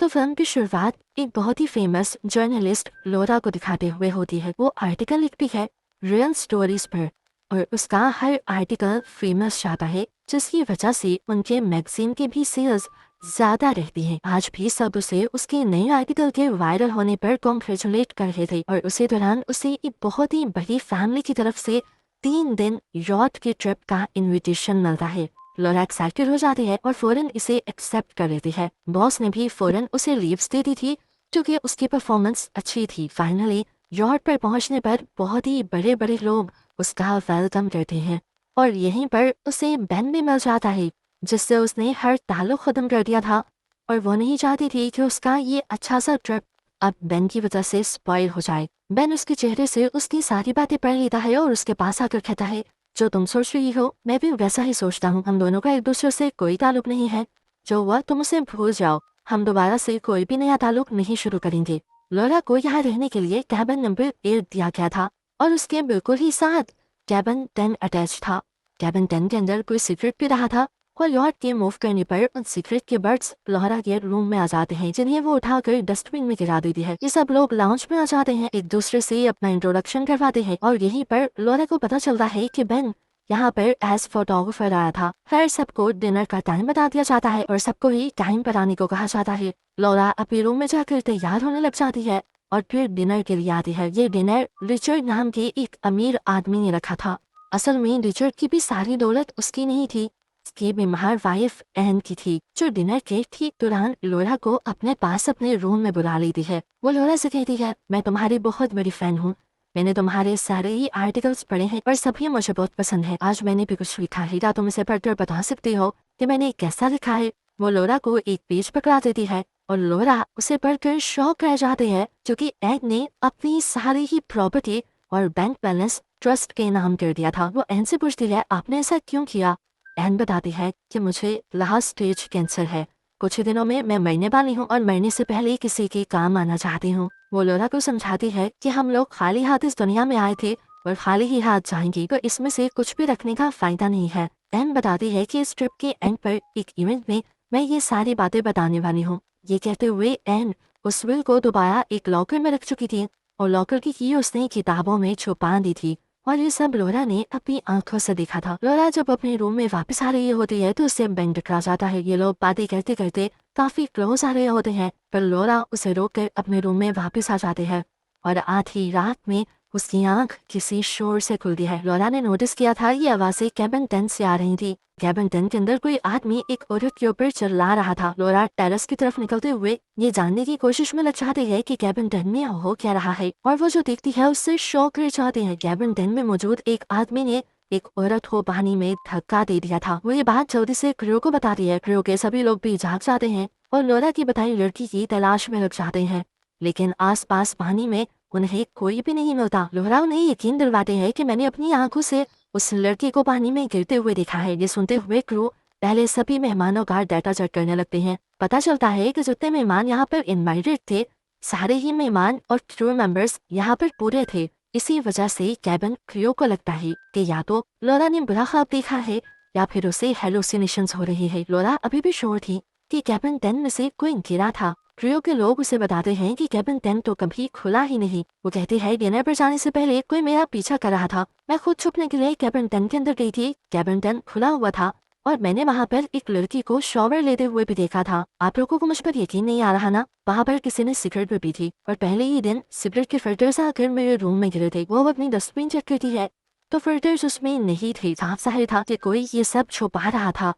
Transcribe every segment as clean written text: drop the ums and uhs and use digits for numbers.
तो फिल्म की शुरुआत एक बहुत ही फेमस जर्नलिस्ट लोरा को दिखाते हुए होती है। वो आर्टिकल लिखती है रियल स्टोरीज पर और उसका हर आर्टिकल फेमस जाता है, जिसकी वजह से उनके मैगजीन के भी सेल्स ज्यादा रहती हैं। आज भी सब उसे उसके नए आर्टिकल के वायरल होने पर कॉन्ग्रेचुलेट कर रहे थे और उसी दौरान उसे एक बहुत ही बड़ी फैमिली की तरफ से 3 दिन यॉट की ट्रिप का इनविटेशन मिलता है। लोरा एक्साइटेड हो जाती है और फौरन इसे एक्सेप्ट कर लेती है। बॉस ने भी फौरन उसे लीव्स दे दी थी क्योंकि उसकी परफॉर्मेंस अच्छी थी। फाइनली यॉट पर पहुंचने पर बहुत ही बड़े बड़े लोग उसका वेलकम करते हैं और यहीं पर उसे बेन भी मिल जाता है, जिससे उसने हर ताल्लुक खत्म कर दिया था और वो नहीं चाहती थी कि उसका ये अच्छा सा ट्रिप अब बेन की वजह से स्पॉइल हो जाए। बेन उसके चेहरे से उसकी सारी बातें पढ़ लेता है और उसके पास आकर कहता है, जो तुम सोच रही हो मैं भी वैसा ही सोचता हूँ। हम दोनों का एक दूसरे से कोई ताल्लुक नहीं है। जो हुआ तुम उसे भूल जाओ। हम दोबारा से कोई भी नया ताल्लुक नहीं शुरू करेंगे। लोरा को यहाँ रहने के लिए कैबिन नंबर 8 दिया गया था और उसके बिल्कुल ही साथ कैबिन 10 अटैच था। कैबिन 10 के अंदर कोई सीक्रेट भी रहा था और यॉट के मूव करने पर उन सीक्रेट के बर्ड्स लोरा के रूम में आ जाते हैं, जिन्हें वो उठाकर डस्टबिन में गिरा देती है। ये सब लोग लाउंज में आ जाते हैं, एक दूसरे से अपना इंट्रोडक्शन करवाते हैं और यहीं पर लोरा को पता चलता है कि बेन यहाँ पर एज फोटोग्राफर आया था। फिर सबको डिनर का टाइम बता दिया जाता है और सबको ही टाइम पर आने को कहा जाता है। लोरा अपने रूम में जाकर तैयार होने लग जाती है और फिर डिनर के लिए आती है। ये डिनर रिचर्ड नाम के एक अमीर आदमी ने रखा था। असल में रिचर्ड की भी सारी दौलत उसकी नहीं थी, उसकी बीमार वाइफ एन की थी, जो डिनर के ठीक दौरान लोरा को अपने पास अपने रूम में बुला लेती है। वो लोरा से कहती है, मैं तुम्हारी बहुत बड़ी फैन हूँ। मैंने तुम्हारे सारे ही आर्टिकल्स पढ़े हैं और सभी मुझे बहुत पसंद है। आज मैंने भी कुछ लिखा है, क्या तुम इसे पढ़कर बता सकते हो कि मैंने कैसा लिखा है? वो लोरा को एक पेज पकड़ा देती है और लोरा उसे पढ़कर शॉक रह जाते हैं, क्योंकि एड ने अपनी सारी ही प्रॉपर्टी और बैंक बैलेंस ट्रस्ट के नाम कर दिया था। वो एन से पूछती है, आपने ऐसा क्यों किया? एन बताती है कि मुझे लास्ट स्टेज कैंसर है। कुछ ही दिनों में मैं मरने वाली हूँ और मरने से पहले किसी के काम आना चाहती हूँ। वो लोरा को समझाती है कि हम लोग खाली हाथ इस दुनिया में आए थे और खाली ही हाथ जाएंगे, तो इसमें से कुछ भी रखने का फायदा नहीं है। एन बताती है कि इस ट्रिप के एंड पर एक इवेंट में मैं ये सारी बातें बताने वाली हूँ। ये कहते हुए एन उस विल को दोबारा एक लॉकर में रख चुकी थी और लॉकर की की उसने किताबों में छुपा दी थी और ये सब लोरा ने अपनी आंखों से देखा था। लोरा जब अपने रूम में वापस आ रही होती है तो उससे बेन टकरा जाता है। ये लोग बातें करते करते काफी क्लोज आ रहे होते हैं, पर लोरा उसे रोककर अपने रूम में वापस आ जाते हैं और आधी रात में उसकी आंख किसी शोर से खुलती है। लोरा ने नोटिस किया था ये आवाजें कैबिन 10 से आ रही थी। कैबिन 10 के अंदर कोई आदमी एक औरत के ऊपर चिल्ला रहा था। लोरा टेरेस की तरफ निकलते हुए ये जानने की कोशिश में लग जाती है कि कैबिन 10 में हो क्या रहा है, और वो जो देखती है उससे शॉक रह जाते हैं। कैबिन 10 में मौजूद एक आदमी ने एक औरत को पानी में धक्का दे दिया था। वो ये बात जल्दी से क्रू को बताती है। क्रू के सभी लोग भी जाग जाते हैं और लोरा की बताई लड़की की तलाश में लग जाते हैं, लेकिन आसपास पानी में उन्हें कोई भी नहीं मिलता। लोरा उन्हें यकीन दिलवाते हैं कि मैंने अपनी आंखों से उस लड़की को पानी में गिरते हुए देखा है। ये सुनते हुए क्रू पहले सभी मेहमानों का डाटा चेक करने लगते हैं। पता चलता है कि जितने मेहमान यहाँ पर इनवाइटेड थे, सारे ही मेहमान और क्रू मेंबर्स यहाँ पर पूरे थे। इसी वजह से कैबिन क्रू को लगता है कि या तो लोरा ने बुरा ख्वाब देखा है या फिर उसे हेलुसिनेशंस हो रही है। लोरा अभी भी श्योर थी कि कैबिन 10 में से कोई गिरा था। क्रू के लोग उसे बताते हैं कि कैबिन 10 तो कभी खुला ही नहीं। वो कहते हैं डिनर पर जाने से पहले कोई मेरा पीछा कर रहा था। मैं खुद छुपने के लिए कैबिन 10 के अंदर गई थी। कैबिन 10 खुला हुआ था और मैंने वहाँ पर एक लड़की को शॉवर लेते हुए भी देखा था। आप लोगों को मुझ पर यकीन नहीं आ रहा ना? वहाँ पर किसी ने सिगरेट भी पी थी और पहले ही दिन सिगरेट के फिल्टर्स आकर मेरे रूम में गिरे थे। वो अपनी डस्टबिन चेक करती है तो फिल्टर्स उसमें नहीं थे। साफ जाहिर था कि कोई ये सब छुपा रहा था।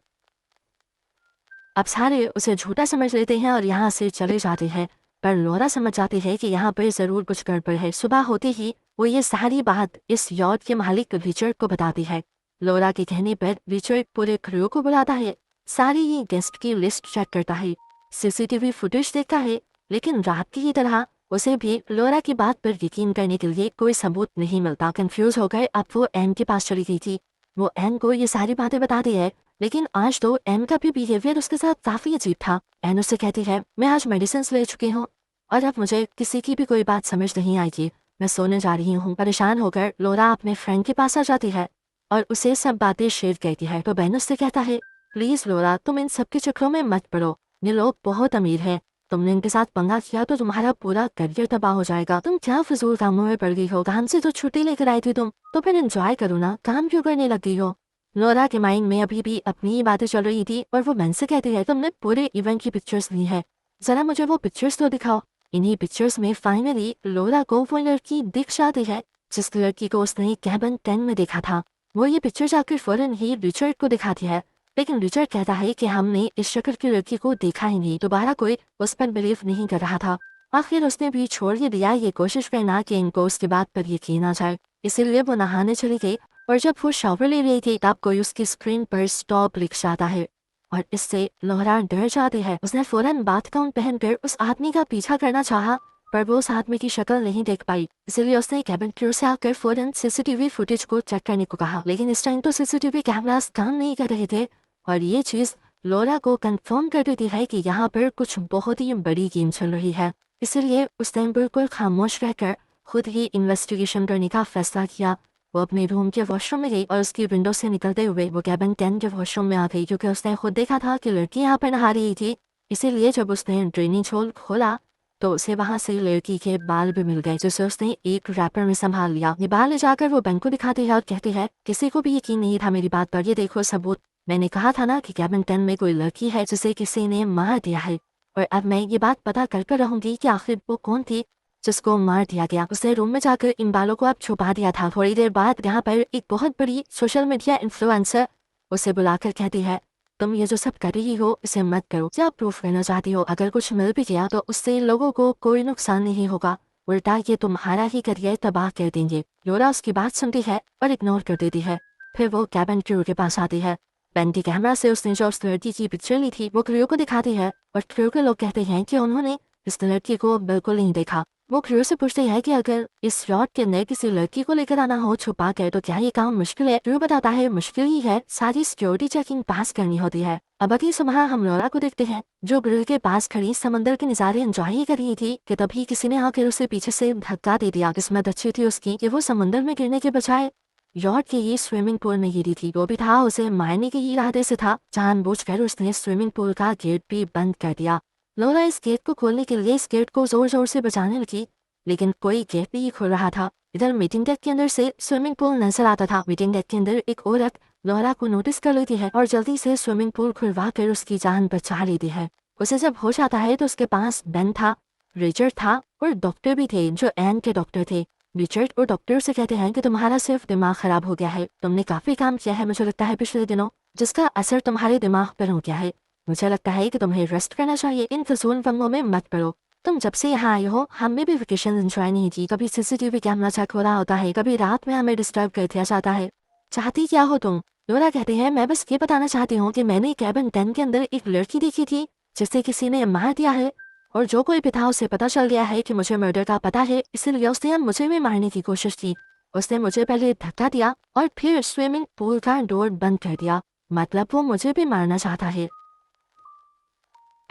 अब सारे उसे झूठा समझ लेते हैं और यहाँ से चले जाते हैं, पर लोरा समझ जाती है कि यहाँ पर जरूर कुछ गड़बड़ है। सुबह होते ही वो ये सारी बात इस यॉट के मालिक रिचर्ड को बताती है। लोरा के कहने पर रिचर्ड पूरे क्रू को बुलाता है, सारी ही गेस्ट की लिस्ट चेक करता है, सीसीटीवी फुटेज देखता है, लेकिन रात की ही तरह उसे भी लोरा की बात पर यकीन करने के लिए कोई सबूत नहीं मिलता। कंफ्यूज होकर अब वो एम के पास चली गई थी। वो एम को ये सारी बातें बताती है, लेकिन आज तो एम का भी बिहेवियर उसके साथ काफी अजीब था। एन उससे कहती है, मैं आज मेडिसिन ले चुकी हूँ और अब मुझे किसी की भी कोई बात समझ नहीं आएगी। मैं सोने जा रही हूँ। परेशान होकर लोरा अपने फ्रेंड के पास आ जाती है और उसे सब बातें शेयर करती है। तो बेन उससे कहता है, प्लीज लोरा तुम इन सब के चक्रों में मत पड़ो, ये लोग बहुत अमीर हैं तुमने इनके साथ पंगा किया तो तुम्हारा पूरा करियर तबाह हो जाएगा। तुम क्या फिजूल कामों में पड़ गई हो? काम से तो छुट्टी लेकर आई थी तुम, तो फिर एंजॉय करो ना, काम क्यों करने लग गई हो? नोरा के माइंड में अभी भी अपनी ही बातें चल रही थी और वो बेन से कहती है, तुमने पूरे इवेंट की पिक्चर्स ली है, जरा मुझे वो पिक्चर्स तो दिखाओ। इन्हीं पिक्चर्स में फाइनली लोरा को वो लड़की दिख जाती है जिस लड़की को उसने कैबिन 10 में देखा था। वो ये पिक्चर जाकर फौरन ही रिचर्ड को दिखाती है, लेकिन रिचर्ड कहता है कि हमने इस शक्ल की लड़की को देखा ही नहीं। दोबारा कोई उस पर बिलीव नहीं कर रहा था। आखिर उसने भी छोड़ ही दिया ये कोशिश करना कि इनको उसकी बात पर यकीन आ जाए, इसीलिए वो नहाने चली गई और जब वो शावर ले रही थी तब कोई उसकी स्क्रीन पर स्टॉप लिख जाता है और इससे लोहरा डर जाती है। उसने फौरन बाथ गाउन पहनकर उस आदमी का पीछा करना चाहा, पर वो उस आदमी की शक्ल नहीं देख पाई, इसलिए उसने कैबिन क्रू से आकर फौरन सीसीटीवी फुटेज को चेक करने को कहा। लेकिन इस टाइम तो सीसीटीवी कैमरास काम नहीं कर रहे थे और ये चीज लोरा को कंफर्म कर देती है कि यहाँ पर कुछ बहुत ही बड़ी गेम चल रही है। इसलिए उसने बिल्कुल खामोश रहकर खुद ही इन्वेस्टिगेशन करने का फैसला किया। वो अपने रूम के वॉशरूम में गई और उसकी विंडो से निकलते हुए वो कैबिन 10 के वॉशरूम में आ गई, क्योंकि उसने खुद देखा था कि लड़की यहाँ पर नहा रही थी। इसीलिए जब उसने ड्रेनेज होल खोला तो उसे वहां से लड़की के बाल भी मिल गए, जिसे उसने एक रैपर में संभाल लिया। ये बाल ले जाकर वो बैंक को दिखाती है और कहती है, किसी को भी यकीन नहीं था मेरी बात पर, ये देखो सबूत। मैंने कहा था ना कि कैबिन 10 में कोई लड़की है जिसे किसी ने मार दिया है, और अब मैं ये बात पता कर रहूंगी कि आखिर वो कौन थी जिसको मार दिया गया। उसने रूम में जाकर इन बालों को अब छुपा दिया था। थोड़ी देर बाद यहाँ पर एक बहुत बड़ी सोशल मीडिया इन्फ्लुएंसर उसे बुलाकर कहती है, तुम ये जो सब कर रही हो इसे मत करो। क्या प्रूफ करना चाहती हो? अगर कुछ मिल भी गया तो उससे लोगों को कोई नुकसान नहीं होगा, उल्टा ये तुम्हारा ही करियर तबाह कर देंगे। लोरा उसकी बात सुनती है और इग्नोर कर देती है। फिर वो कैबिन क्रू के पास आती है। पेंटी कैमरा से उसने जो उस लड़की की पिक्चर ली थी वो क्रू को दिखाती है और क्रू के लोग कहते हैं कि उन्होंने इस लड़की को बिल्कुल नहीं देखा। वो क्रू से पूछते हैं कि अगर इस यार्ड के अंदर किसी लड़की को लेकर आना हो छुपा कर तो क्या ये काम मुश्किल है? क्रू बताता है मुश्किल ही है, सारी सिक्योरिटी चेकिंग पास करनी होती है। अब अगली सुबह हम लोरा को देखते हैं जो ग्रिल के पास खड़ी समंदर के नज़ारे एंजॉय ही कर रही थी कि तभी किसी ने आकर उसे पीछे से धक्का दे दिया। किस्मत अच्छी थी उसकी कि वो समंदर में गिरने के बजाय यार्ड के ये स्विमिंग पूल में गिरी थी। वो भी था उसे मारने के इरादे से था। जानबूझकर उसने स्विमिंग पूल का गेट भी बंद कर दिया। लोरा इस गेट को खोलने के लिए इस गेट को जोर जोर से बजाने लगी, लेकिन कोई गेट नहीं खुल रहा था। इधर मीटिंग डेक के अंदर से स्विमिंग पूल नजर आता था। मीटिंग डेक के अंदर एक औरत लोरा को नोटिस कर लेती है और जल्दी से स्विमिंग पूल खुलवा कर उसकी जान बचा लेती है। उसे जब होश आता है तो उसके पास बेन था, रिचर्ड था और डॉक्टर भी थे जो एन के डॉक्टर थे। रिचर्ड और डॉक्टर से कहते हैं कि तुम्हारा सिर्फ दिमाग खराब हो गया है, तुमने काफी काम किया है मुझे लगता है पिछले दिनों, जिसका असर तुम्हारे दिमाग पर हो गया है। मुझे लगता है कि तुम्हें रेस्ट करना चाहिए, इन फजूल फंगों में मत पड़ो। तुम जब से यहाँ आए हो हमने भी वेकेशन एंजॉय नहीं की, कभी सीसीटीवी कैमरा चेक हो रहा होता है, कभी रात में हमें डिस्टर्ब कर दिया जाता है। चाहती क्या हो तुम? लोरा कहते हैं, मैं बस ये बताना चाहती हूँ कि मैंने कैबिन 10 के अंदर एक लड़की देखी थी जिसे किसी ने मार दिया है, और जो कोई भी था उसे पता चल गया है कि मुझे मर्डर का पता है, इसलिए उसने अब मुझे भी मारने की कोशिश की। उसने मुझे पहले धक्का दिया और फिर स्विमिंग पूल का डोर बंद कर दिया, मतलब वो मुझे भी मारना चाहता है।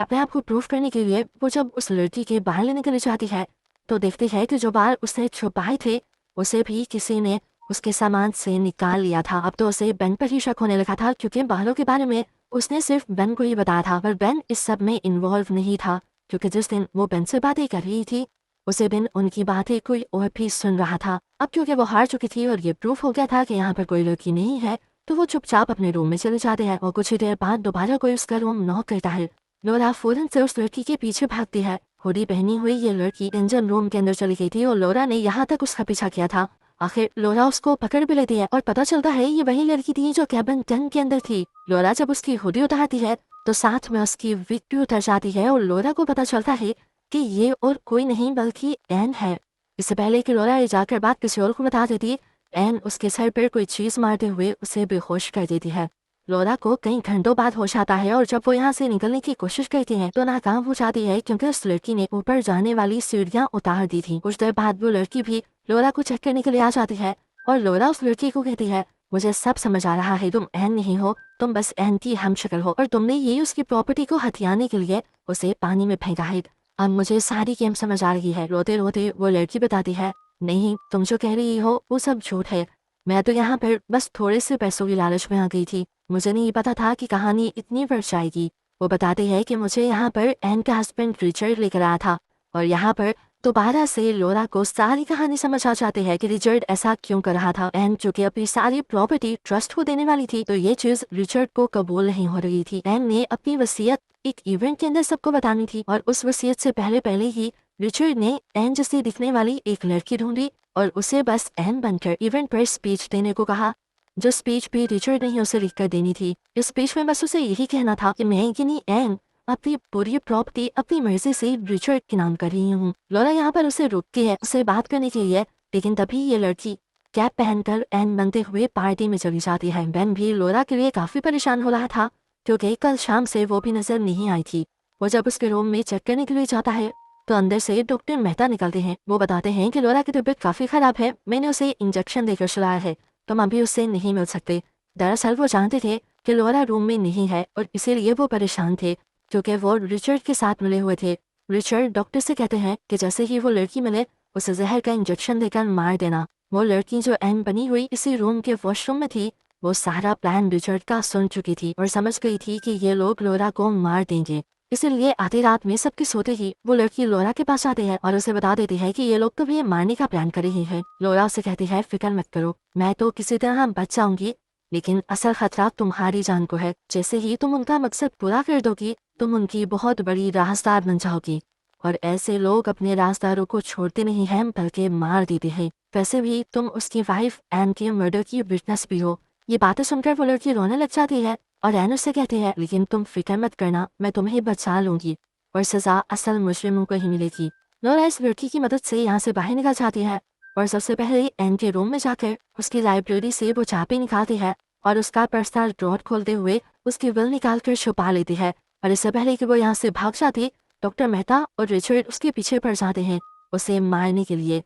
अपने आप को प्रूफ करने के लिए वो जब उस लड़की के बाल लेने के लिए जाती है तो देखती है कि जो बाल उसने छुपाए थे उसे भी किसी ने उसके सामान से निकाल लिया था। अब तो उसे बेन पर ही शक होने लगा था, क्योंकि बालों के बारे में उसने सिर्फ बेन को ही बताया था, पर बेन इस सब में इन्वॉल्व नहीं था, क्योंकि जिस दिन वो बेन से बातें कर रही थी उसे दिन उनकी बातें कोई और भी सुन रहा था। अब क्योंकि वो हार चुकी थी और ये प्रूफ हो गया था कि यहाँ पर कोई लड़की नहीं है, तो वो चुपचाप अपने रूम में चले जाते हैं और कुछ ही देर बाद दोबारा कोई उसका रूम नॉक करता है। लोरा फौरन से उस लड़की के पीछे भागती है। हुडी पहनी हुई ये लड़की इंजन रूम के अंदर चली गई थी और लोरा ने यहाँ तक उसका पीछा किया था। आखिर लोरा उसको पकड़ भी लेती है और पता चलता है ये वही लड़की थी जो कैबिन 10 के अंदर थी। लोरा जब उसकी हुडी उतारती है तो साथ में उसकी विग भी उतर जाती है और लोरा को पता चलता है कि ये और कोई नहीं बल्कि एन है। इससे पहले कि लोरा ये जाकर बात किसी और को बता देती, एन उसके सर पर कोई चीज मारते हुए उसे बेहोश कर देती है। लोरा को कई घंटों बाद होश आता है और जब वो यहाँ से निकलने की कोशिश करती है तो नाकाम हो जाती है, क्योंकि उस लड़की ने ऊपर जाने वाली सीढ़ियाँ उतार दी थी। कुछ देर बाद वो लड़की भी लोरा को चेक करने के लिए आ जाती है और लोरा उस लड़की को कहती है, मुझे सब समझ आ रहा है, तुम एन नहीं हो, तुम बस एन की हमशक्ल हो और तुमने ये उसकी प्रॉपर्टी को हथियाने के लिए उसे पानी में फेंका है। अब मुझे सारी गेम समझ आ रही है। रोते रोते वो लड़की बताती है, नहीं तुम जो कह रही हो वो सब झूठ है, मैं तो यहाँ पर बस थोड़े से पैसों की लालच में आ गई थी, मुझे नहीं पता था कि कहानी इतनी बढ़ जाएगी। वो बताते हैं कि मुझे यहाँ पर एन का हस्बैंड रिचर्ड लेकर आया था और यहाँ पर दोबारा से लोरा को सारी कहानी समझ आ जाती है कि रिचर्ड ऐसा क्यों कर रहा था। एन जो कि अपनी सारी प्रॉपर्टी ट्रस्ट को देने वाली थी, तो ये चीज रिचर्ड को कबूल नहीं हो रही थी। एन ने अपनी वसीयत एक इवेंट के अंदर सबको बतानी थी और उस वसीयत से पहले पहले ही रिचर्ड ने एन जैसी दिखने वाली एक लड़की ढूंढी और उसे बस एन बनकर इवेंट पर स्पीच देने को कहा, जो स्पीच भी रिचर्ड ने उसे लिखकर देनी थी। इस स्पीच में बस उसे यही कहना था कि मैं यानी एन अपनी पूरी प्रॉपर्टी अपनी मर्जी से रिचर्ड के नाम कर रही हूँ। लोरा यहाँ पर उसे रोकती है उससे बात करने के लिए, लेकिन तभी ये लड़की कैप पहनकर एन बनते हुए पार्टी में चली जाती है। बेन भी लोरा के लिए काफी परेशान हो रहा था क्योंकि कल शाम से वो भी नजर नहीं आई थी। वो जब उसके रूम में चेक करने के लिए जाता है तो अंदर से डॉक्टर मेहता निकलते हैं। वो बताते हैं कि लोरा की तबीयत काफी खराब है, मैंने उसे इंजेक्शन देकर सुलाया है, तुम अभी उससे नहीं मिल सकते। दरअसल वो जानते थे कि लोरा रूम में नहीं है और इसीलिए वो परेशान थे क्योंकि वो रिचर्ड के साथ मिले हुए थे। रिचर्ड डॉक्टर से कहते हैं कि जैसे ही वो लड़की मिले उसे जहर का इंजेक्शन देकर मार देना। वो लड़की जो एन बनी हुई इसी रूम के वॉशरूम में थी, वो सारा प्लान रिचर्ड का सुन चुकी थी और समझ गई थी कि ये लोग लोरा को मार देंगे। इसलिए आधी रात में सबके सोते ही वो लड़की लोरा के पास आती है और उसे बता देती है कि ये लोग तो भी मारने का प्लान कर रही है। लोरा उसे कहती है फिक्र मत करो, मैं तो किसी तरह बच जाऊंगी, लेकिन असल खतरा तुम्हारी जान को है। जैसे ही तुम उनका मकसद पूरा कर दोगी तुम उनकी बहुत बड़ी राहदार बन जाओगी और ऐसे लोग अपने राजदारों को छोड़ते नहीं हैं बल्कि मार देते हैं। वैसे भी तुम उसकी वाइफ एन के मर्डर की विटनेस भी हो। ये बातें सुनकर वो लड़की रोने लग जाती है और एन उससे कहती है लेकिन तुम फिक्र मत करना, मैं तुम्हें बचा लूंगी और सजा असल मुजरिमों को ही मिलेगी। लोरा इस लड़की की मदद से यहाँ से बाहर निकल जाती है और सबसे पहले एन के रूम में जाकर उसकी लाइब्रेरी से वो चाबी निकालती है और उसका पर्सनल ड्रॉर खोलते हुए उसकी विल निकाल कर छुपा लेती है। और इससे पहले कि वो यहाँ से भाग जाती, डॉक्टर मेहता और रिचर्ड उसके पीछे पड़ जाते हैं उसे मारने के लिए।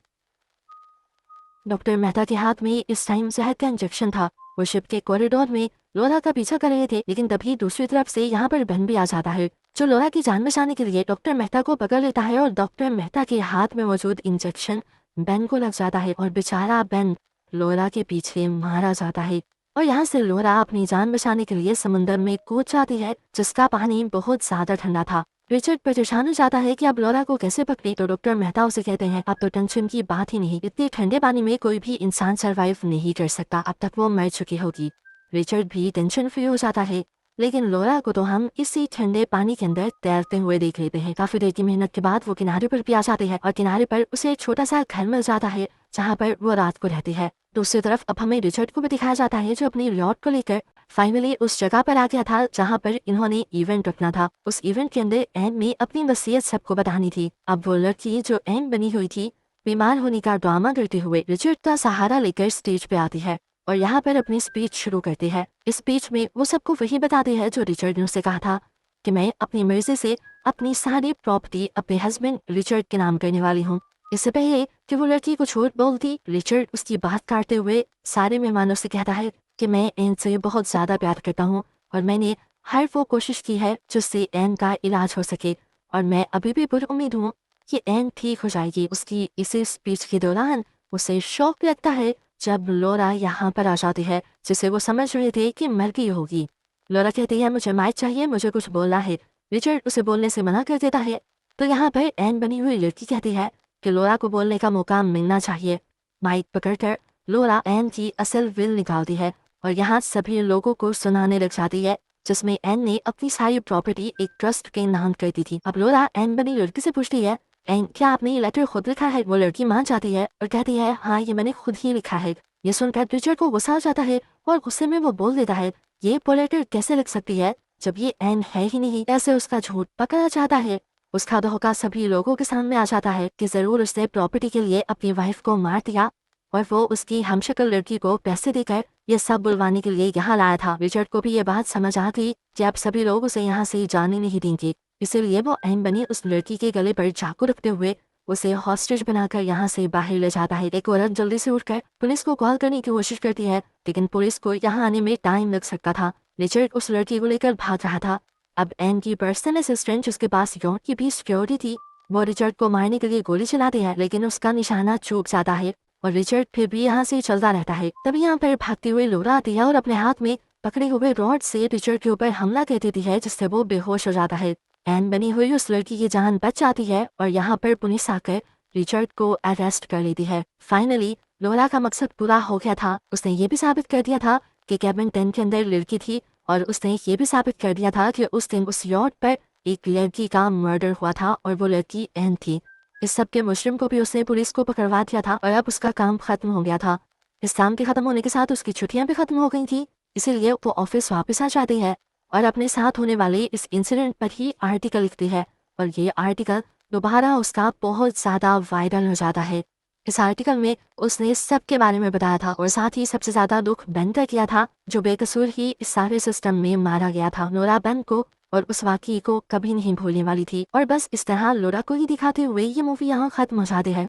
डॉक्टर मेहता के हाथ में इस टाइम जहर का इंजेक्शन था। वो शिप के कॉरिडोर में लोरा का पीछा कर रहे थे, लेकिन तभी दूसरी तरफ से यहाँ पर बेन भी आ जाता है जो लोरा की जान बचाने के लिए डॉक्टर मेहता को पकड़ लेता है और डॉक्टर मेहता के हाथ में मौजूद इंजेक्शन बेन को लग जाता है और बेचारा बेन लोरा के पीछे मारा जाता है। और यहाँ से लोरा अपनी जान बचाने के लिए समुंदर में कूद जाती है जिसका पानी बहुत ज्यादा ठंडा था। रिचर्ड परेशान हो जाता है कि अब लोरा को कैसे पकड़े, तो डॉक्टर मेहता उसे कहते हैं अब तो टेंशन की बात ही नहीं, इतने ठंडे पानी में कोई भी इंसान सरवाइव नहीं कर सकता, अब तक वो मर चुकी होगी। रिचर्ड भी टेंशन फ्री हो जाता है, लेकिन लोरा को तो हम इसी ठंडे पानी के अंदर तैरते हुए देख लेते हैं। काफी देर की मेहनत के बाद वो किनारे पर भी आ जाते हैं और किनारे पर उसे एक छोटा सा घर मिल जाता है जहाँ पर वो रात को रहती है। दूसरी तरफ अब हमें रिचर्ड को भी दिखाया जाता है जो अपनी यॉट को लेकर फाइनली उस जगह पर आ गया था जहाँ पर इन्होंने इवेंट रखना था। उस इवेंट के अंदर एन में अपनी वसीयत सबको बतानी थी। अब वो लड़की जो एन बनी हुई थी बीमार होने का ड्रामा करते हुए रिचर्ड का सहारा लेकर स्टेज पे आती है और यहाँ पर अपनी स्पीच शुरू करती है। इस स्पीच में वो सबको वही बताती है जो रिचर्ड ने उसे कहा था कि मैं अपनी मर्जी से अपनी सारी प्रॉपर्टी अपने हस्बैंड रिचर्ड के नाम करने वाली हूँ। इससे पहले कि वो लड़की को झूठ बोलती, रिचर्ड उसकी बात काटते हुए सारे मेहमानों से कहता है कि मैं एन से बहुत ज्यादा प्यार करता हूँ और मैंने हर वो कोशिश की है जिससे एन का इलाज हो सके और मैं अभी भी पुरुम्मीद हूँ कि एन ठीक हो जाएगी। उसकी इसी स्पीच के दौरान उसे शौक लगता है जब लोरा यहाँ पर आ जाती है जिसे वो समझ रहे थे कि मर गई होगी। लोरा कहती है मुझे माइक चाहिए, मुझे कुछ बोलना है। रिचर्ड उसे बोलने से मना कर देता है, तो यहाँ पर एन बनी हुई लड़की कहती है कि लोरा को बोलने का मौका मिलना चाहिए। माइक पकड़कर लोरा एन की असल विल निकालती है और यहाँ सभी लोगों को सुनाने लग जाती है जिसमें एन ने अपनी सारी प्रॉपर्टी एक ट्रस्ट के नाम कर दी थी। अब लोरा एन बनी लड़की से पूछती है एन क्या आपने ये लेटर खुद लिखा है? वो लड़की मान जाती है और कहती है हाँ ये मैंने खुद ही लिखा है। ये सुनकर रिचर्ड को गुस्सा आ जाता है और गुस्से में वो बोल देता है ये लेटर कैसे लिख सकती है जब ये एन है ही नहीं। ऐसे उसका झूठ पकड़ा जाता है। उसका धोखा सभी लोगों के सामने आ जाता है कि जरूर उसने प्रॉपर्टी के लिए अपनी वाइफ को मार दिया और वो उसकी हमशक्ल लड़की को पैसे देकर ये सब बुलवाने के लिए यहाँ लाया था। रिचर्ड को भी ये बात समझ आ गई कि अब सभी लोग उसे यहाँ से जाने नहीं देंगे, इसीलिए वो एन बनी उस लड़की के गले पर चाकू रखते हुए उसे हॉस्टेज बनाकर यहाँ से बाहर ले जाता है। एक औरत जल्दी से उठकर पुलिस को कॉल करने की कोशिश करती है, लेकिन पुलिस को यहाँ आने में टाइम लग सकता था। रिचर्ड उस लड़की को लेकर भाग रहा था। अब एन की पर्सनल असिस्टेंट जिसके पास यौन की भी सिक्योरिटी थी, वो रिचर्ड को मारने के लिए गोली चलाती है, लेकिन उसका निशाना चूक जाता है और रिचर्ड फिर भी यहाँ से चलता रहता है। तभी यहाँ पर भागती हुई लोरा आती है और अपने हाथ में पकड़े हुए रॉड से रिचर्ड के ऊपर हमला कर देती है, जिससे वो बेहोश हो जाता है। एन बनी हुई उस लड़की की जान बच जाती है और यहाँ पर पुलिस आकर रिचर्ड को अरेस्ट कर लेती है। फाइनली लोरा का मकसद पूरा हो गया था। उसने ये भी साबित कर दिया था कि केबिन 10 के अंदर लड़की थी, और उसने ये भी साबित कर दिया था कि उस दिन उस यॉट पर एक लड़की का मर्डर हुआ था और वो लड़की एन थी। इस सब के मुजरिम को भी उसने पुलिस को पकड़वा दिया था और अब उसका काम खत्म हो गया था। इस काम के खत्म होने के साथ उसकी छुट्टियां भी खत्म हो गई थी, इसीलिए वो ऑफिस वापस आ जाती है और अपने साथ होने वाले इस इंसिडेंट पर ही आर्टिकल लिखती है। और ये आर्टिकल दोबारा उसका बहुत ज़्यादा वायरल हो जाता है। इस आर्टिकल में उसने सब के बारे में बताया था और साथ ही सबसे ज़्यादा दुख बेन का किया था, जो बेकसूर ही इस सारे सिस्टम में मारा गया था। लोरा बेन को और उस वाकये को कभी नहीं भूलने वाली थी। और बस इस तरह लोरा को ही दिखाते हुए ये मूवी यहाँ खत्म हो जाती है।